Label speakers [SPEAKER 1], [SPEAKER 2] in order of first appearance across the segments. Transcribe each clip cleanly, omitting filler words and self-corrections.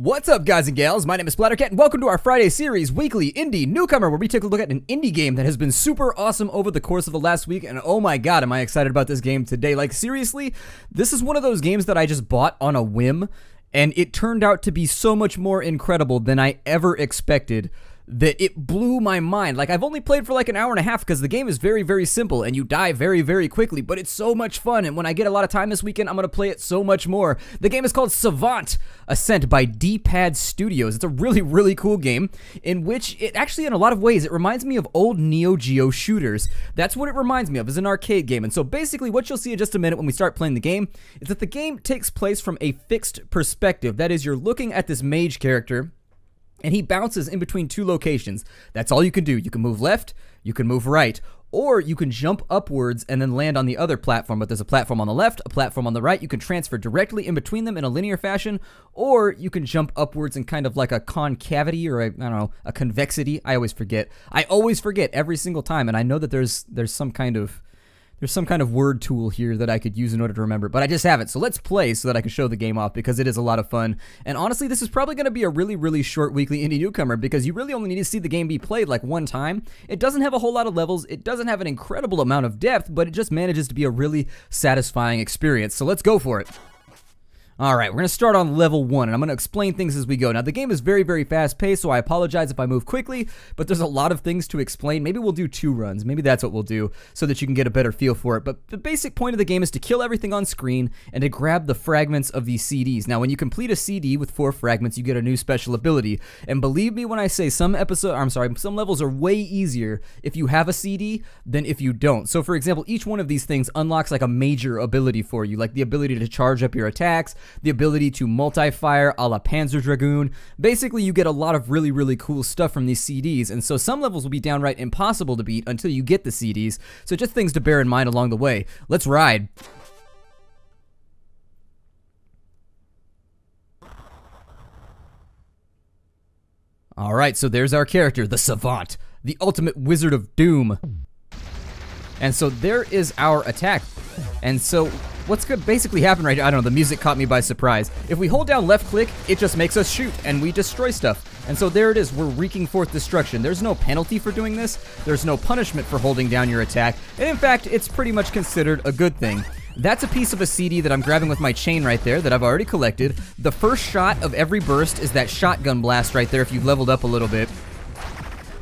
[SPEAKER 1] What's up, guys and gals? My name is Splattercat, and welcome to our Friday series, Weekly Indie Newcomer, where we take a look at an indie game that has been super awesome over the course of the last week, and oh my god, am I excited about this game today. Like, seriously, this is one of those games that I just bought on a whim, and it turned out to be so much more incredible than I ever expected, that it blew my mind. Like, I've only played for like an hour and a half because the game is very, very simple and you die very, very quickly, but it's so much fun, and when I get a lot of time this weekend, I'm going to play it so much more. The game is called Savant Ascent by Teapots Studios. It's a really, really cool game in which it actually, in a lot of ways, it reminds me of old Neo Geo shooters. That's what it reminds me of, is an arcade game. And so basically what you'll see in just a minute when we start playing the game is that the game takes place from a fixed perspective. That is, you're looking at this mage character, and he bounces in between two locations. That's all you can do. You can move left, you can move right, or you can jump upwards and then land on the other platform. But there's a platform on the left, a platform on the right. You can transfer directly in between them in a linear fashion, or you can jump upwards in kind of like a concavity or I don't know, a convexity. I always forget. I always forget every single time, and I know that there's some kind of word tool here that I could use in order to remember, but I just haven't. So let's play so that I can show the game off, because it is a lot of fun. And honestly, this is probably going to be a really, really short weekly indie newcomer, because you really only need to see the game be played like one time. It doesn't have a whole lot of levels, it doesn't have an incredible amount of depth, but it just manages to be a really satisfying experience. So let's go for it. Alright, we're going to start on level 1, and I'm going to explain things as we go. Now, the game is very, very fast-paced, so I apologize if I move quickly, but there's a lot of things to explain. Maybe we'll do 2 runs. Maybe that's what we'll do, so that you can get a better feel for it. But the basic point of the game is to kill everything on screen and to grab the fragments of these CDs. Now, when you complete a CD with 4 fragments, you get a new special ability. And believe me when I say some levels are way easier if you have a CD than if you don't. So, for example, each one of these things unlocks like a major ability for you, like the ability to charge up your attacks, the ability to multi-fire a la Panzer Dragoon. Basically, you get a lot of really, really cool stuff from these CDs, and so some levels will be downright impossible to beat until you get the CDs, so just things to bear in mind along the way. Let's ride. Alright, so there's our character, the Savant, the ultimate wizard of doom. And so there is our attack. And so what's going to basically happen right now, I don't know, the music caught me by surprise. If we hold down left click, it just makes us shoot, and we destroy stuff. And so there it is, we're wreaking forth destruction. There's no penalty for doing this, there's no punishment for holding down your attack, and in fact, it's pretty much considered a good thing. That's a piece of a CD that I'm grabbing with my chain right there that I've already collected. The first shot of every burst is that shotgun blast right there if you've leveled up a little bit.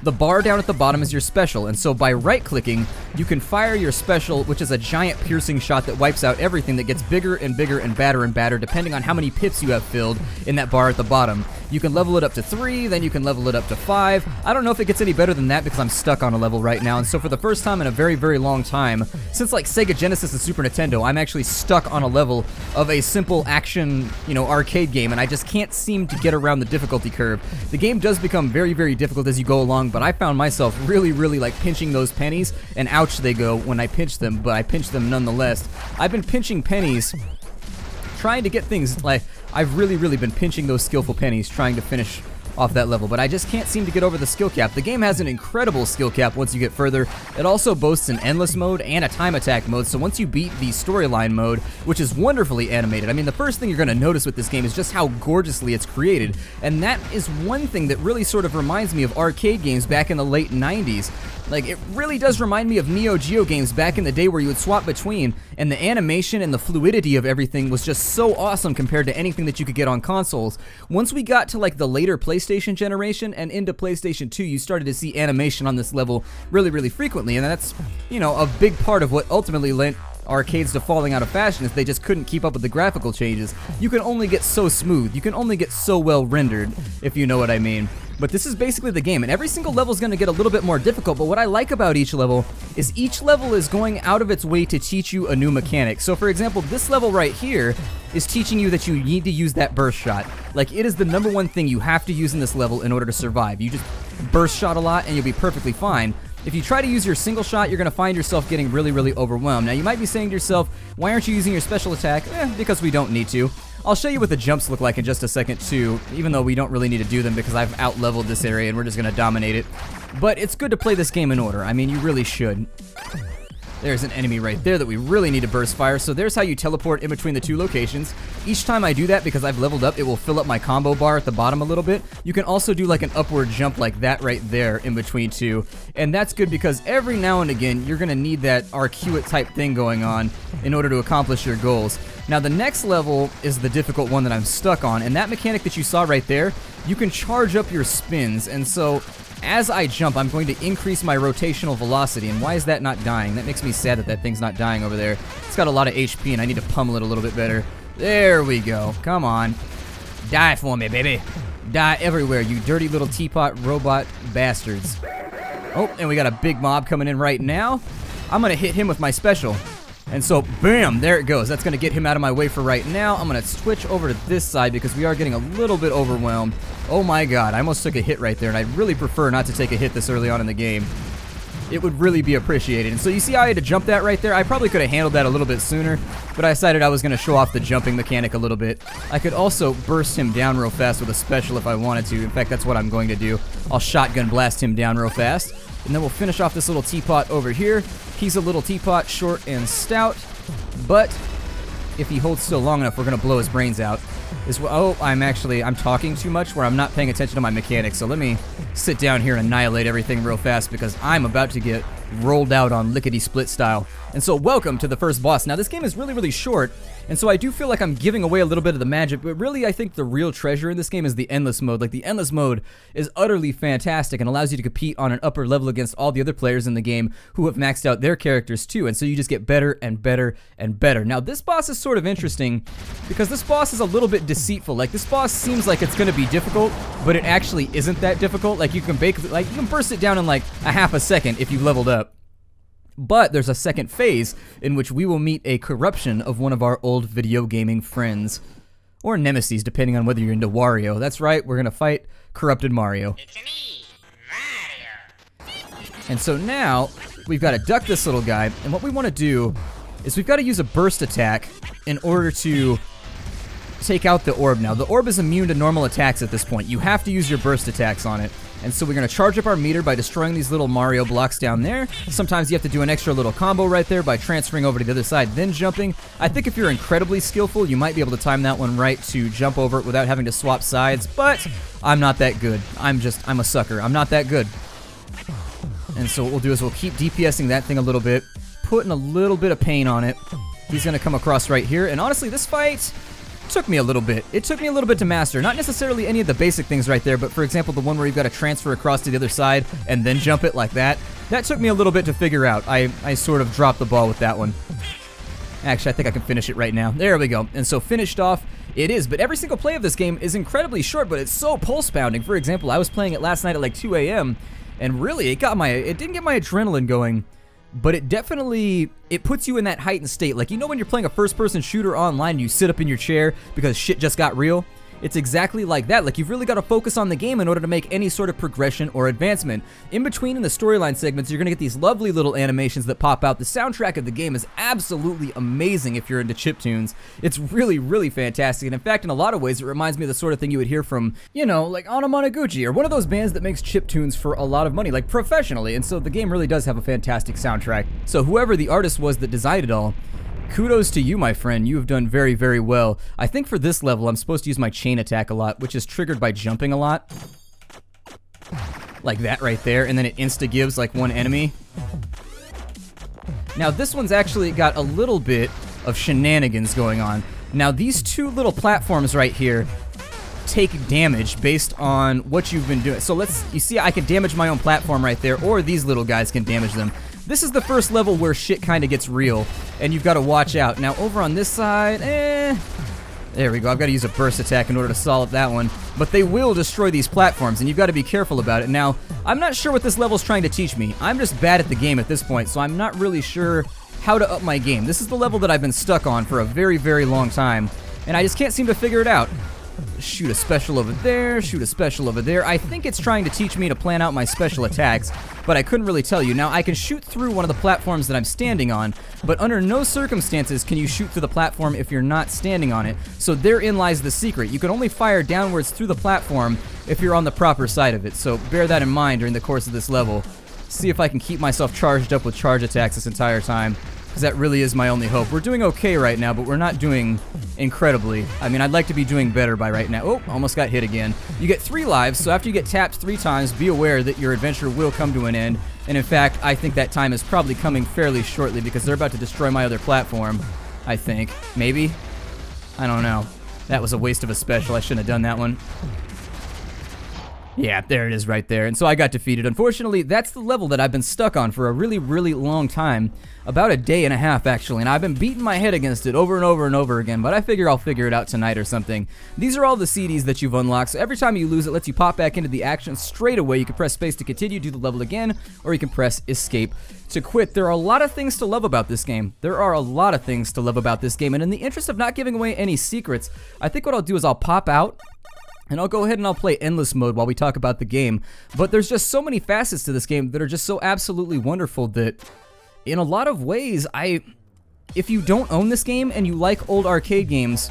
[SPEAKER 1] The bar down at the bottom is your special, and so by right-clicking, you can fire your special, which is a giant piercing shot that wipes out everything that gets bigger and bigger and badder depending on how many pips you have filled in that bar at the bottom. You can level it up to 3, then you can level it up to 5. I don't know if it gets any better than that because I'm stuck on a level right now, and so for the first time in a very, very long time, since like Sega Genesis and Super Nintendo, I'm actually stuck on a level of a simple action, arcade game, and I just can't seem to get around the difficulty curve. The game does become very, very difficult as you go along, but I found myself really, really like pinching those pennies, and ouch they go when I pinch them, but I pinch them nonetheless. I've been pinching pennies, trying to get things, like, I've really, really been pinching those skillful pennies, trying to finish off that level, but I just can't seem to get over the skill cap. The game has an incredible skill cap once you get further. It also boasts an endless mode and a time attack mode, so once you beat the storyline mode, which is wonderfully animated, I mean, the first thing you're going to notice with this game is just how gorgeously it's created, and that is one thing that really sort of reminds me of arcade games back in the late 90s. Like, it really does remind me of Neo Geo games back in the day where you would swap between, and the animation and the fluidity of everything was just so awesome compared to anything that you could get on consoles. Once we got to like the later PlayStation generation and into PlayStation 2, you started to see animation on this level really, really frequently, and that's, a big part of what ultimately lent arcades to falling out of fashion is they just couldn't keep up with the graphical changes. You can only get so smooth, you can only get so well rendered, if you know what I mean. But this is basically the game, and every single level is going to get a little bit more difficult, but what I like about each level is going out of its way to teach you a new mechanic. So for example, this level right here is teaching you that you need to use that burst shot. Like, it is the #1 thing you have to use in this level in order to survive. You just burst shot a lot and you'll be perfectly fine. If you try to use your single shot, you're going to find yourself getting really, really overwhelmed. Now, you might be saying to yourself, why aren't you using your special attack? Because we don't need to. I'll show you what the jumps look like in just a second too, even though we don't really need to do them because I've out-leveled this area and we're just going to dominate it. But it's good to play this game in order. I mean, you really should. There's an enemy right there that we really need to burst fire. So there's how you teleport in between the two locations. Each time I do that, because I've leveled up, it will fill up my combo bar at the bottom a little bit. You can also do like an upward jump like that right there in between two. And that's good because every now and again, you're going to need that arcuate type thing going on in order to accomplish your goals. Now the next level is the difficult one that I'm stuck on. And that mechanic that you saw right there, you can charge up your spins. And so as I jump, I'm going to increase my rotational velocity. And why is that not dying? That makes me sad that that thing's not dying over there. It's got a lot of HP, and I need to pummel it a little bit better. There we go. Come on. Die for me, baby. Die everywhere, you dirty little teapot robot bastards. Oh, and we got a big mob coming in right now. I'm going to hit him with my special. And so, bam, there it goes. That's going to get him out of my way for right now. I'm going to switch over to this side because we are getting a little bit overwhelmed. Oh my god, I almost took a hit right there, and I'd really prefer not to take a hit this early on in the game. It would really be appreciated. And so you see how I had to jump that right there? I probably could have handled that a little bit sooner, but I decided I was going to show off the jumping mechanic a little bit. I could also burst him down real fast with a special if I wanted to. In fact, that's what I'm going to do. I'll shotgun blast him down real fast. And then we'll finish off this little teapot over here. He's a little teapot, short and stout, but if he holds still long enough, we're going to blow his brains out. Oh, I'm talking too much where I'm not paying attention to my mechanics, so let me sit down here and annihilate everything real fast because I'm about to get rolled out on lickety-split style. And so welcome to the first boss. Now this game is really, really short, and so I do feel like I'm giving away a little bit of the magic, but really I think the real treasure in this game is the endless mode. Like the endless mode is utterly fantastic and allows you to compete on an upper level against all the other players in the game who have maxed out their characters too, and so you just get better and better and better. Now this boss is sort of interesting because this boss is a little bit deceitful. Like this boss seems like it's going to be difficult, but it actually isn't that difficult. Like you can burst it down in like a half a second if you've leveled up. But there's a second phase in which we will meet a corruption of one of our old video gaming friends. Or nemesis, depending on whether you're into Wario. That's right, we're gonna fight corrupted Mario. It's me, Mario. And so now, we've got to duck this little guy, and what we want to do is we've got to use a burst attack in order to take out the orb now. The orb is immune to normal attacks at this point. You have to use your burst attacks on it. And so we're going to charge up our meter by destroying these little Mario blocks down there. Sometimes you have to do an extra little combo right there by transferring over to the other side, then jumping. I think if you're incredibly skillful, you might be able to time that one right to jump over it without having to swap sides, but I'm not that good. I'm a sucker. I'm not that good. And so what we'll do is we'll keep DPSing that thing a little bit, putting a little bit of pain on it. He's going to come across right here, and honestly, this fight took me a little bit. It took me a little bit to master. Not necessarily any of the basic things right there, but for example, the one where you've got to transfer across to the other side and then jump it like that. That took me a little bit to figure out. I sort of dropped the ball with that one. Actually, I think I can finish it right now. There we go. And so finished off it is, but every single play of this game is incredibly short, but it's so pulse pounding. For example, I was playing it last night at like 2 a.m. and really it didn't get my adrenaline going. But it definitely, it puts you in that heightened state. Like, you know when you're playing a first-person shooter online and you sit up in your chair because shit just got real? It's exactly like that. Like, you've really got to focus on the game in order to make any sort of progression or advancement. In between in the storyline segments, you're going to get these lovely little animations that pop out. The soundtrack of the game is absolutely amazing if you're into chiptunes. It's really, really fantastic. And in fact, in a lot of ways, it reminds me of the sort of thing you would hear from, you know, like Anamanaguchi, or one of those bands that makes chiptunes for a lot of money, like professionally. And so the game really does have a fantastic soundtrack. So whoever the artist was that designed it all, kudos to you, my friend. You have done very, very well. I think for this level, I'm supposed to use my chain attack a lot, which is triggered by jumping a lot. Like that right there, and then it insta-gives like one enemy. Now this one's actually got a little bit of shenanigans going on. Now these two little platforms right here take damage based on what you've been doing. So you see I can damage my own platform right there, or these little guys can damage them. This is the first level where shit kind of gets real, and you've got to watch out. Now, over on this side, there we go. I've got to use a burst attack in order to solve that one. But they will destroy these platforms, and you've got to be careful about it. Now, I'm not sure what this level's trying to teach me. I'm just bad at the game at this point, so I'm not really sure how to up my game. This is the level that I've been stuck on for a very, very long time, and I just can't seem to figure it out. Shoot a special over there, shoot a special over there. I think it's trying to teach me to plan out my special attacks, but I couldn't really tell you. Now, I can shoot through one of the platforms that I'm standing on, but under no circumstances can you shoot through the platform if you're not standing on it. So therein lies the secret. You can only fire downwards through the platform if you're on the proper side of it, so bear that in mind during the course of this level. see if I can keep myself charged up with charge attacks this entire time, because that really is my only hope. We're doing okay right now, but we're not doing incredibly. I mean, I'd like to be doing better by right now. Oh, almost got hit again. You get 3 lives, so after you get tapped 3 times, be aware that your adventure will come to an end. And in fact, I think that time is probably coming fairly shortly, because they're about to destroy my other platform, I think. Maybe? I don't know. That was a waste of a special. I shouldn't have done that one. Yeah, there it is right there. And so I got defeated. Unfortunately, that's the level that I've been stuck on for a really, really long time. About a day and a half, actually. And I've been beating my head against it over and over and over again. But I figure I'll figure it out tonight or something. These are all the CDs that you've unlocked. So every time you lose, it lets you pop back into the action straight away. You can press space to continue, do the level again, or you can press escape to quit. There are a lot of things to love about this game. There are a lot of things to love about this game. And in the interest of not giving away any secrets, I think what I'll do is I'll pop out, and I'll go ahead and I'll play endless mode while we talk about the game. But there's just so many facets to this game that are just so absolutely wonderful that in a lot of ways, if you don't own this game and you like old arcade games,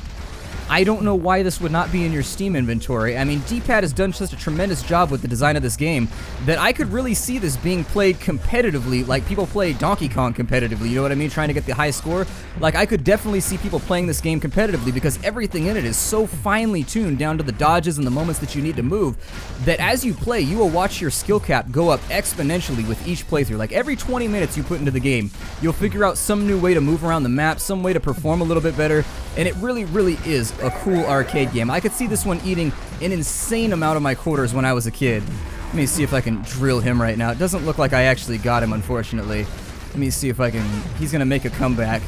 [SPEAKER 1] I don't know why this would not be in your Steam inventory. I mean, D-Pad has done such a tremendous job with the design of this game that I could really see this being played competitively, like people play Donkey Kong competitively, you know what I mean, trying to get the high score. Like, I could definitely see people playing this game competitively because everything in it is so finely tuned down to the dodges and the moments that you need to move that as you play, you will watch your skill cap go up exponentially with each playthrough. Like, every 20 minutes you put into the game, you'll figure out some new way to move around the map, some way to perform a little bit better, and it really, really is a cool arcade game. I could see this one eating an insane amount of my quarters when I was a kid. Let me see if I can drill him right now. It doesn't look like I actually got him, unfortunately. Let me see if I can... He's going to make a comeback.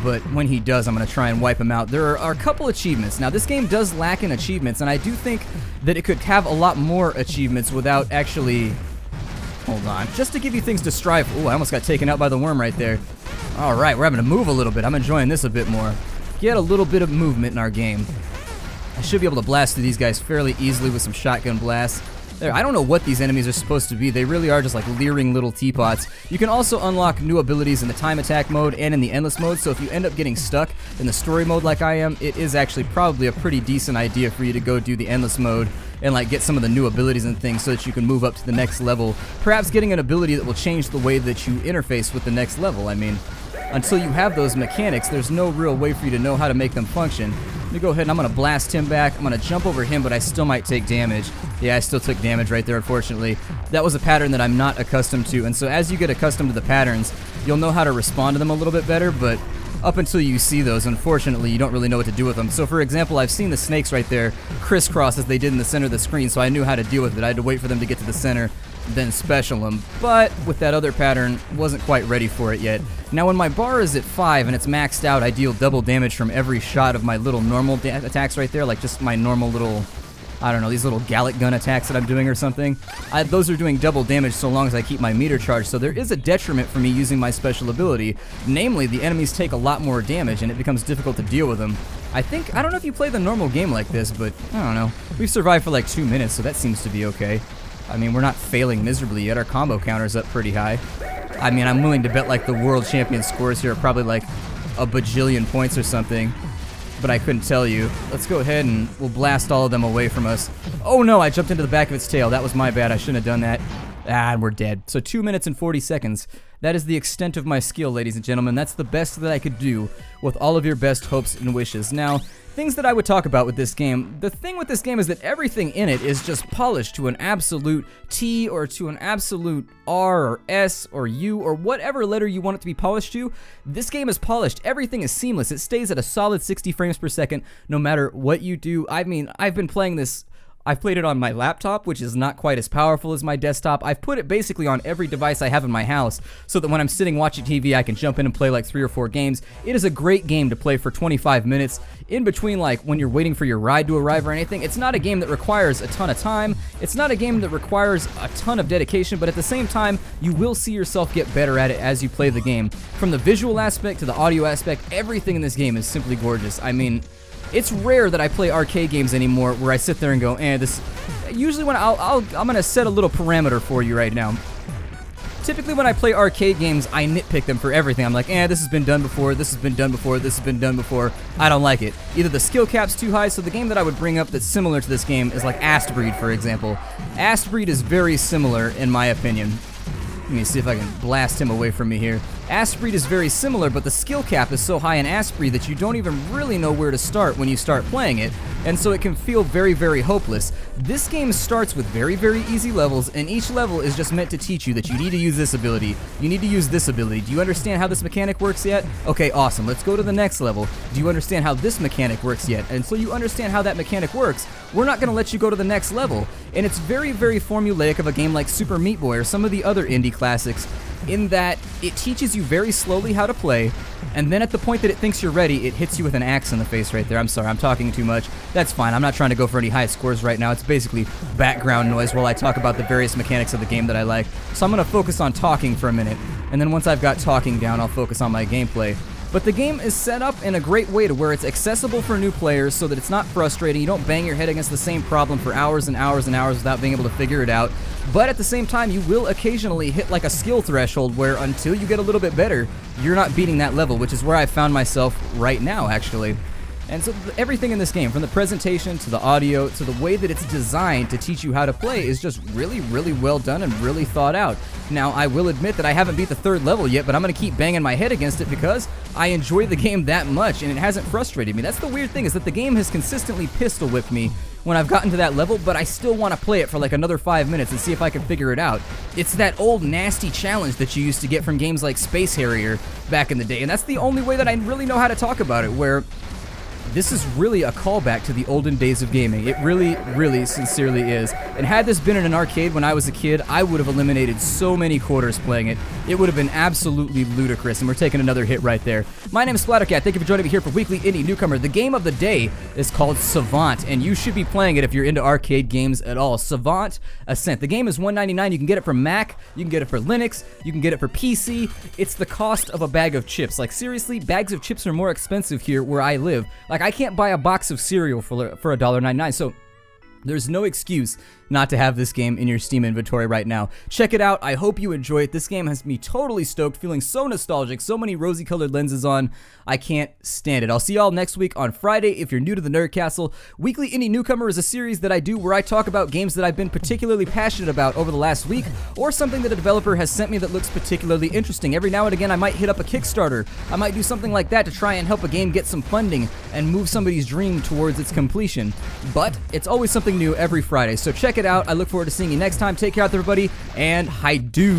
[SPEAKER 1] But when he does, I'm going to try and wipe him out. There are a couple achievements. Now, this game does lack in achievements, and I do think that it could have a lot more achievements without actually... Hold on. Just to give you things to strive... Ooh, I almost got taken out by the worm right there. Alright, we're having to move a little bit. I'm enjoying this a bit more. Get a little bit of movement in our game. I should be able to blast through these guys fairly easily with some shotgun blasts. There, I don't know what these enemies are supposed to be. They really are just like leering little teapots. You can also unlock new abilities in the time attack mode and in the endless mode, so if you end up getting stuck in the story mode like I am, it is actually probably a pretty decent idea for you to go do the endless mode and like get some of the new abilities and things so that you can move up to the next level. Perhaps getting an ability that will change the way that you interface with the next level. I mean, until you have those mechanics, there's no real way for you to know how to make them function. Let me go ahead and I'm going to blast him back. I'm going to jump over him, but I still might take damage. Yeah, I still took damage right there, unfortunately. That was a pattern that I'm not accustomed to, and so as you get accustomed to the patterns, you'll know how to respond to them a little bit better, but up until you see those, unfortunately, you don't really know what to do with them. So, for example, I've seen the snakes right there crisscross as they did in the center of the screen, so I knew how to deal with it. I had to wait for them to get to the center, then special them. But with that other pattern, wasn't quite ready for it yet. Now, when my bar is at 5 and it's maxed out, I deal double damage from every shot of my little normal attacks right there, like just my normal little... I don't know, these little Gallic gun attacks that I'm doing or something. Those are doing double damage so long as I keep my meter charged, so there is a detriment for me using my special ability. Namely, the enemies take a lot more damage and it becomes difficult to deal with them. I don't know if you play the normal game like this, but I don't know. We've survived for like 2 minutes, so that seems to be okay. I mean, we're not failing miserably yet. Our combo counter's up pretty high. I mean, I'm willing to bet like the world champion scores here are probably like a bajillion points or something. But I couldn't tell you. Let's go ahead and we'll blast all of them away from us. Oh no, I jumped into the back of its tail. That was my bad. I shouldn't have done that. Ah, and we're dead. So 2 minutes and 40 seconds. That is the extent of my skill, ladies and gentlemen. That's the best that I could do with all of your best hopes and wishes. Now, things that I would talk about with this game. The thing with this game is that everything in it is just polished to an absolute T or to an absolute R or S or U or whatever letter you want it to be polished to. This game is polished. Everything is seamless. It stays at a solid 60 frames per second no matter what you do. I mean, I've been playing this... I've played it on my laptop, which is not quite as powerful as my desktop. I've put it basically on every device I have in my house so that when I'm sitting watching TV, I can jump in and play like 3 or 4 games. It is a great game to play for 25 minutes in between, like when you're waiting for your ride to arrive or anything. It's not a game that requires a ton of time. It's not a game that requires a ton of dedication, but at the same time, you will see yourself get better at it as you play the game. From the visual aspect to the audio aspect, everything in this game is simply gorgeous. I mean, it's rare that I play arcade games anymore where I sit there and go, this... Usually when I'm gonna set a little parameter for you right now. Typically when I play arcade games, I nitpick them for everything. I'm like, this has been done before, this has been done before, this has been done before. I don't like it. Either the skill cap's too high, so the game that I would bring up that's similar to this game is like Astbreed, for example. Astbreed is very similar, in my opinion. Let me see if I can blast him away from me here. Asprey is very similar, but the skill cap is so high in Asprey that you don't even really know where to start when you start playing it, and so it can feel very, very hopeless. This game starts with very, very easy levels, and each level is just meant to teach you that you need to use this ability, you need to use this ability. Do you understand how this mechanic works yet? Okay, awesome. Let's go to the next level. Do you understand how this mechanic works yet? And until you understand how that mechanic works, we're not going to let you go to the next level. And it's very, very formulaic of a game like Super Meat Boy or some of the other indie classics, in that it teaches you very slowly how to play, and then at the point that it thinks you're ready, it hits you with an axe in the face right there. I'm sorry, I'm talking too much. That's fine, I'm not trying to go for any high scores right now. It's basically background noise while I talk about the various mechanics of the game that I like. So I'm going to focus on talking for a minute, and then once I've got talking down, I'll focus on my gameplay. But the game is set up in a great way to where it's accessible for new players so that it's not frustrating. You don't bang your head against the same problem for hours and hours and hours without being able to figure it out. But at the same time, you will occasionally hit like a skill threshold where until you get a little bit better, you're not beating that level, which is where I found myself right now, actually. And so everything in this game, from the presentation to the audio to the way that it's designed to teach you how to play, is just really, really well done and really thought out. Now, I will admit that I haven't beat the 3rd level yet, but I'm going to keep banging my head against it because I enjoy the game that much, and it hasn't frustrated me. That's the weird thing, is that the game has consistently pistol whipped me when I've gotten to that level, but I still want to play it for like another 5 minutes and see if I can figure it out. It's that old nasty challenge that you used to get from games like Space Harrier back in the day, and that's the only way that I really know how to talk about it, where this is really a callback to the olden days of gaming. It really, really sincerely is. And had this been in an arcade when I was a kid, I would have eliminated so many quarters playing it. It would have been absolutely ludicrous, and we're taking another hit right there. My name is Splattercat. Thank you for joining me here for Weekly Indie Newcomer. The game of the day is called Savant, and you should be playing it if you're into arcade games at all. Savant Ascent. The game is $1.99. You can get it for Mac, you can get it for Linux, you can get it for PC. It's the cost of a bag of chips. Like, seriously, bags of chips are more expensive here where I live. Like, I can't buy a box of cereal for $1.99, so there's no excuse not to have this game in your Steam inventory right now. Check it out. I hope you enjoy it. This game has me totally stoked, feeling so nostalgic, so many rosy-colored lenses on. I can't stand it. I'll see y'all next week on Friday. If you're new to the Nerd Castle, Weekly Indie Newcomer is a series that I do where I talk about games that I've been particularly passionate about over the last week, or something that a developer has sent me that looks particularly interesting. Every now and again, I might hit up a Kickstarter. I might do something like that to try and help a game get some funding and move somebody's dream towards its completion. But it's always something new every Friday, so check it out. I look forward to seeing you next time. Take care out there, everybody, and hi-do.